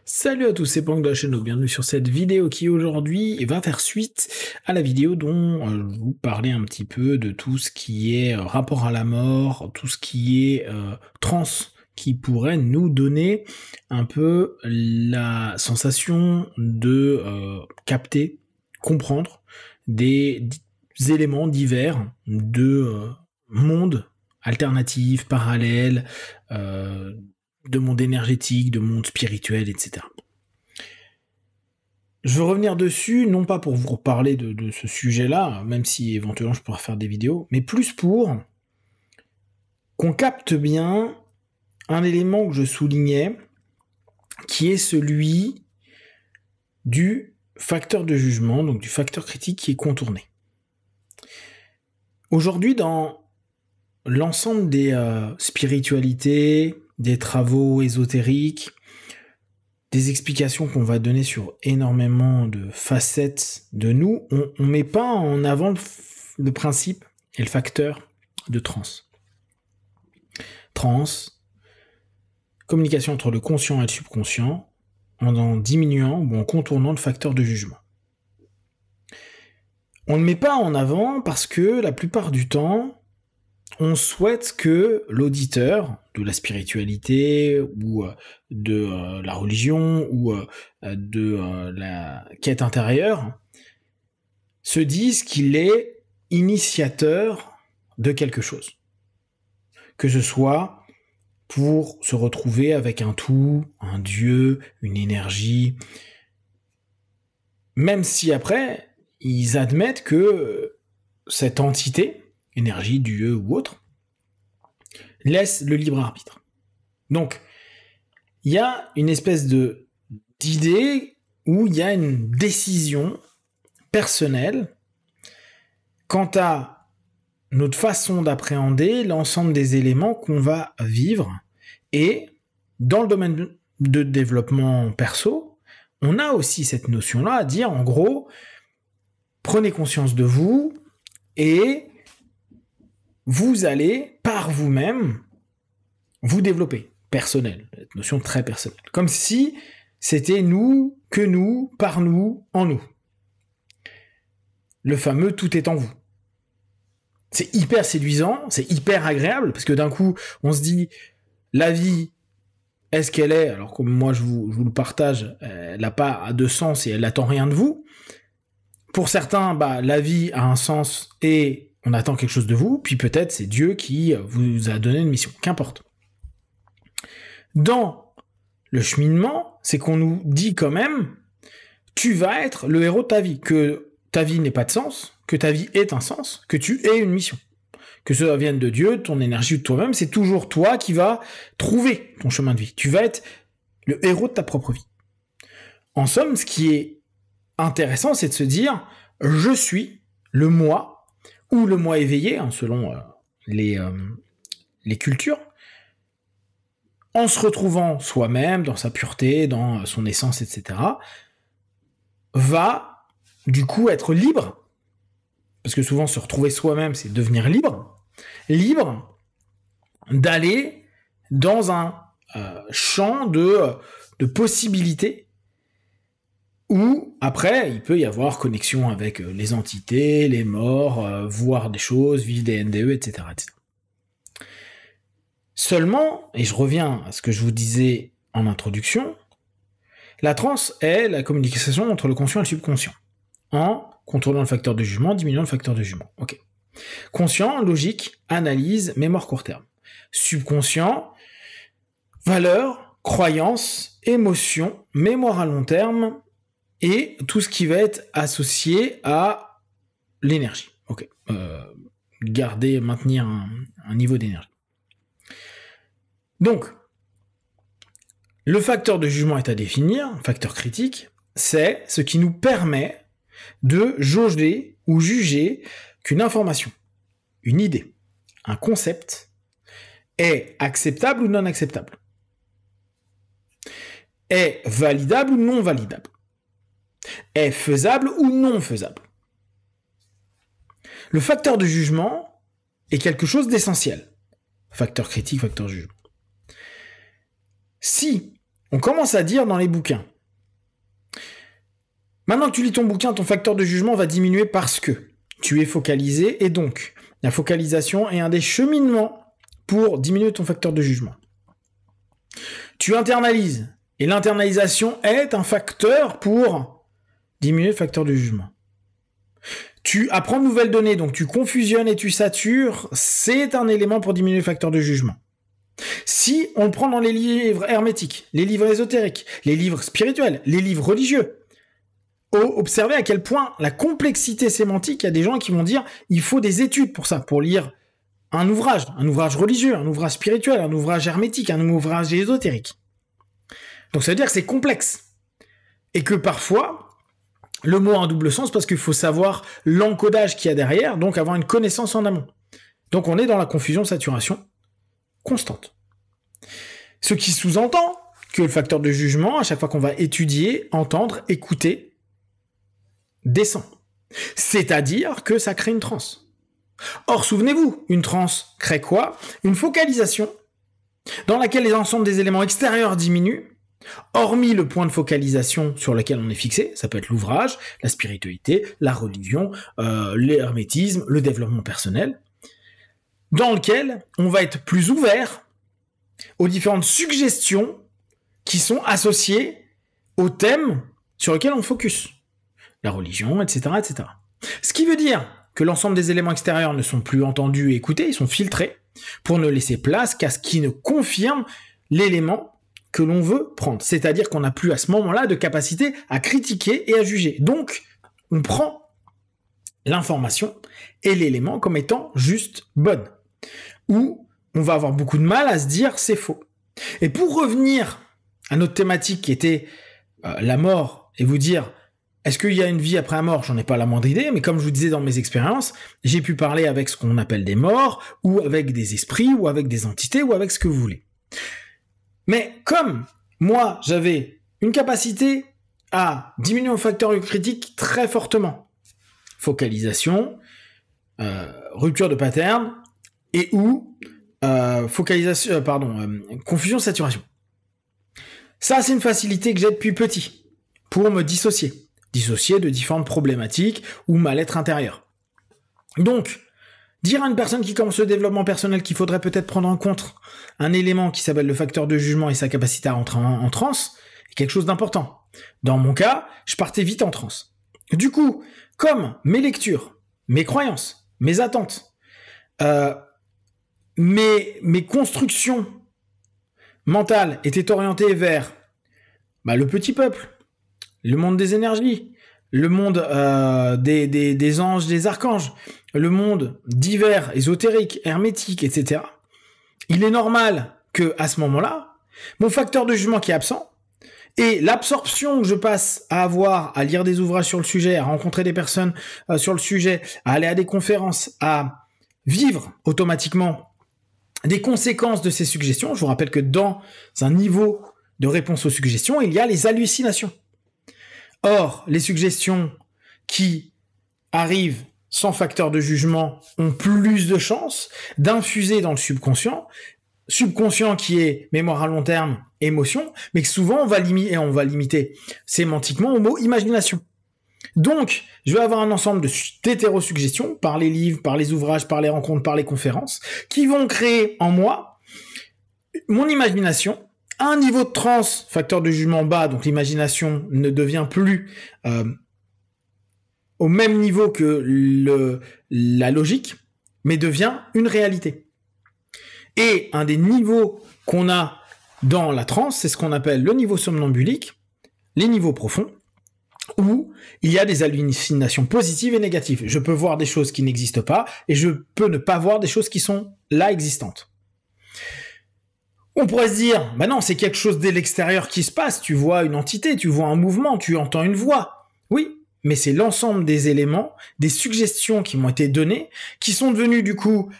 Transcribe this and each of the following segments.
Salut à tous, c'est Pank de la chaîne, bienvenue sur cette vidéo qui aujourd'hui va faire suite à la vidéo dont je vous parlais un petit peu de tout ce qui est rapport à la mort, tout ce qui est trans, qui pourrait nous donner un peu la sensation de capter, comprendre des éléments divers de mondes alternatifs, parallèles, de monde énergétique, de monde spirituel, etc. Je veux revenir dessus, non pas pour vous parler de ce sujet-là, même si éventuellement je pourrais faire des vidéos, mais plus pour qu'on capte bien un élément que je soulignais, qui est celui du facteur de jugement, donc du facteur critique qui est contourné. Aujourd'hui, dans l'ensemble des spiritualités, des travaux ésotériques, des explications qu'on va donner sur énormément de facettes de nous, on met pas en avant le principe et le facteur de trans. Trans, communication entre le conscient et le subconscient, en diminuant ou en contournant le facteur de jugement. On ne le met pas en avant parce que la plupart du temps, on souhaite que l'auditeur de la spiritualité ou de la religion ou de la quête intérieure se dise qu'il est initiateur de quelque chose. Que ce soit pour se retrouver avec un tout, un dieu, une énergie, même si après, ils admettent que cette entité, énergie, dieu ou autre, laisse le libre arbitre. Donc, il y a une espèce d'idée où il y a une décision personnelle quant à notre façon d'appréhender l'ensemble des éléments qu'on va vivre. Et dans le domaine de développement perso, on a aussi cette notion-là à dire, en gros, prenez conscience de vous et vous allez, par vous-même, vous développer. Personnel, cette notion très personnelle. Comme si c'était nous, que nous, par nous, en nous. Le fameux « tout est en vous ». C'est hyper séduisant, c'est hyper agréable, parce que d'un coup, on se dit, la vie, est-ce qu'elle est, alors comme moi je vous le partage, elle n'a pas de sens et elle n'attend rien de vous. Pour certains, la vie a un sens et on attend quelque chose de vous, puis peut-être c'est Dieu qui vous a donné une mission, qu'importe. Dans le cheminement, c'est qu'on nous dit quand même, tu vas être le héros de ta vie, que ta vie n'ait pas de sens, que ta vie ait un sens, que tu aies une mission. Que ça vienne de Dieu, de ton énergie ou de toi-même, c'est toujours toi qui vas trouver ton chemin de vie. Tu vas être le héros de ta propre vie. En somme, ce qui est intéressant, c'est de se dire, je suis le moi, ou le moi éveillé, selon les cultures, en se retrouvant soi-même, dans sa pureté, dans son essence, etc., va du coup être libre, parce que souvent se retrouver soi-même, c'est devenir libre d'aller dans un champ de possibilités, où, après, il peut y avoir connexion avec les entités, les morts, voir des choses, vivre des NDE, etc., etc. Seulement, et je reviens à ce que je vous disais en introduction, la transe est la communication entre le conscient et le subconscient, en contrôlant le facteur de jugement, diminuant le facteur de jugement. Ok. Conscient, logique, analyse, mémoire court terme. Subconscient, valeurs, croyances, émotions, mémoire à long terme, et tout ce qui va être associé à l'énergie. Ok. Maintenir un niveau d'énergie. Donc, le facteur de jugement est à définir, facteur critique, c'est ce qui nous permet de jauger ou juger qu'une information, une idée, un concept est acceptable ou non acceptable, est validable ou non validable, est faisable ou non faisable. Le facteur de jugement est quelque chose d'essentiel. Facteur critique, facteur de jugement. Si on commence à dire dans les bouquins. Maintenant que tu lis ton bouquin, ton facteur de jugement va diminuer parce que tu es focalisé et donc la focalisation est un des cheminements pour diminuer ton facteur de jugement. Tu internalises et l'internalisation est un facteur pour diminuer le facteur de jugement. Tu apprends de nouvelles données, donc tu confusionnes et tu satures, c'est un élément pour diminuer le facteur de jugement. Si on le prend dans les livres hermétiques, les livres ésotériques, les livres spirituels, les livres religieux, observez à quel point la complexité sémantique, il y a des gens qui vont dire il faut des études pour ça, pour lire un ouvrage religieux, un ouvrage spirituel, un ouvrage hermétique, un ouvrage ésotérique. Donc ça veut dire que c'est complexe. Et que parfois, le mot a un double sens parce qu'il faut savoir l'encodage qu'il y a derrière, donc avoir une connaissance en amont. Donc on est dans la confusion-saturation constante. Ce qui sous-entend que le facteur de jugement, à chaque fois qu'on va étudier, entendre, écouter, descend. C'est-à-dire que ça crée une transe. Or, souvenez-vous, une transe crée quoi? Une focalisation dans laquelle les ensembles des éléments extérieurs diminuent, hormis le point de focalisation sur lequel on est fixé, ça peut être l'ouvrage, la spiritualité, la religion, l'hermétisme, le développement personnel, dans lequel on va être plus ouvert aux différentes suggestions qui sont associées au thème sur lequel on focus. La religion, etc., etc. Ce qui veut dire que l'ensemble des éléments extérieurs ne sont plus entendus et écoutés, ils sont filtrés pour ne laisser place qu'à ce qui ne confirme l'élément que l'on veut prendre. C'est-à-dire qu'on n'a plus à ce moment-là de capacité à critiquer et à juger. Donc, on prend l'information et l'élément comme étant juste bonne. Ou on va avoir beaucoup de mal à se dire c'est faux. Et pour revenir à notre thématique qui était la mort et vous dire est-ce qu'il y a une vie après la mort? J'en ai pas la moindre idée, mais comme je vous disais dans mes expériences, j'ai pu parler avec ce qu'on appelle des morts, ou avec des esprits, ou avec des entités, ou avec ce que vous voulez. Mais comme moi, j'avais une capacité à diminuer mon facteur critique très fortement, focalisation, rupture de pattern, et ou confusion, saturation. Ça, c'est une facilité que j'ai depuis petit, pour me dissocier de différentes problématiques ou mal-être intérieur. Donc, dire à une personne qui commence le développement personnel qu'il faudrait peut-être prendre en compte un élément qui s'appelle le facteur de jugement et sa capacité à entrer en transe est quelque chose d'important. Dans mon cas, je partais vite en transe. Du coup, comme mes lectures, mes croyances, mes attentes, mes constructions mentales étaient orientées vers le petit peuple, le monde des énergies, le monde des anges, des archanges, le monde divers, ésotérique, hermétique, etc. Il est normal que à ce moment-là, mon facteur de jugement qui est absent et l'absorption que je passe à avoir, à lire des ouvrages sur le sujet, à rencontrer des personnes sur le sujet, à aller à des conférences, à vivre automatiquement des conséquences de ces suggestions. Je vous rappelle que dans un niveau de réponse aux suggestions, il y a les hallucinations. Or, les suggestions qui arrivent sans facteur de jugement ont plus de chances d'infuser dans le subconscient qui est mémoire à long terme, émotion, mais que souvent on va limiter sémantiquement au mot imagination. Donc, je vais avoir un ensemble d'hétérosuggestions par les livres, par les ouvrages, par les rencontres, par les conférences, qui vont créer en moi mon imagination, un niveau de transe, facteur de jugement bas, donc l'imagination ne devient plus au même niveau que la logique, mais devient une réalité. Et un des niveaux qu'on a dans la transe, c'est ce qu'on appelle le niveau somnambulique, les niveaux profonds, où il y a des hallucinations positives et négatives. Je peux voir des choses qui n'existent pas, et je peux ne pas voir des choses qui sont là existantes. On pourrait se dire, non, c'est quelque chose dès l'extérieur qui se passe, tu vois une entité, tu vois un mouvement, tu entends une voix. Oui, mais c'est l'ensemble des éléments, des suggestions qui m'ont été données, qui sont devenues du coup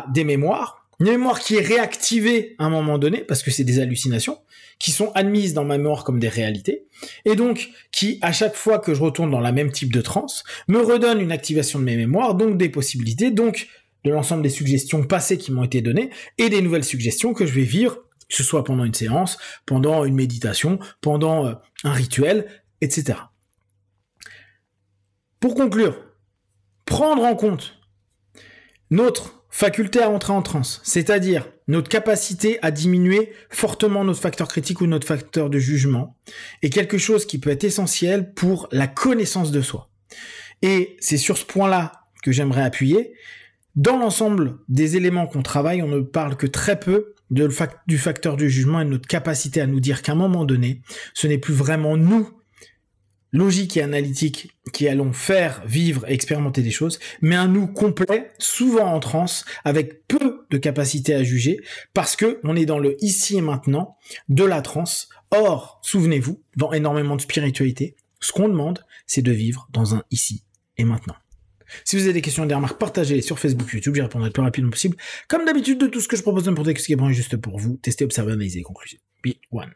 des mémoires, une mémoire qui est réactivée à un moment donné, parce que c'est des hallucinations, qui sont admises dans ma mémoire comme des réalités, et donc qui, à chaque fois que je retourne dans la même type de transe, me redonne une activation de mes mémoires, donc des possibilités, donc de l'ensemble des suggestions passées qui m'ont été données, et des nouvelles suggestions que je vais vivre Que ce soit pendant une séance, pendant une méditation, pendant un rituel, etc. Pour conclure, prendre en compte notre faculté à entrer en transe, c'est-à-dire notre capacité à diminuer fortement notre facteur critique ou notre facteur de jugement, est quelque chose qui peut être essentiel pour la connaissance de soi. Et c'est sur ce point-là que j'aimerais appuyer. Dans l'ensemble des éléments qu'on travaille, on ne parle que très peu du facteur du jugement et de notre capacité à nous dire qu'à un moment donné, ce n'est plus vraiment nous, logiques et analytiques, qui allons faire, vivre et expérimenter des choses, mais un nous complet, souvent en transe, avec peu de capacité à juger, parce que on est dans le ici et maintenant de la transe. Or, souvenez-vous, dans énormément de spiritualité, ce qu'on demande, c'est de vivre dans un ici et maintenant. Si vous avez des questions et des remarques, partagez-les sur Facebook, YouTube, j'y répondrai le plus rapidement possible. Comme d'habitude, de tout ce que je propose, n'importe quel qui est bon et juste pour vous, testez, observez, analysez, conclusez. Be one.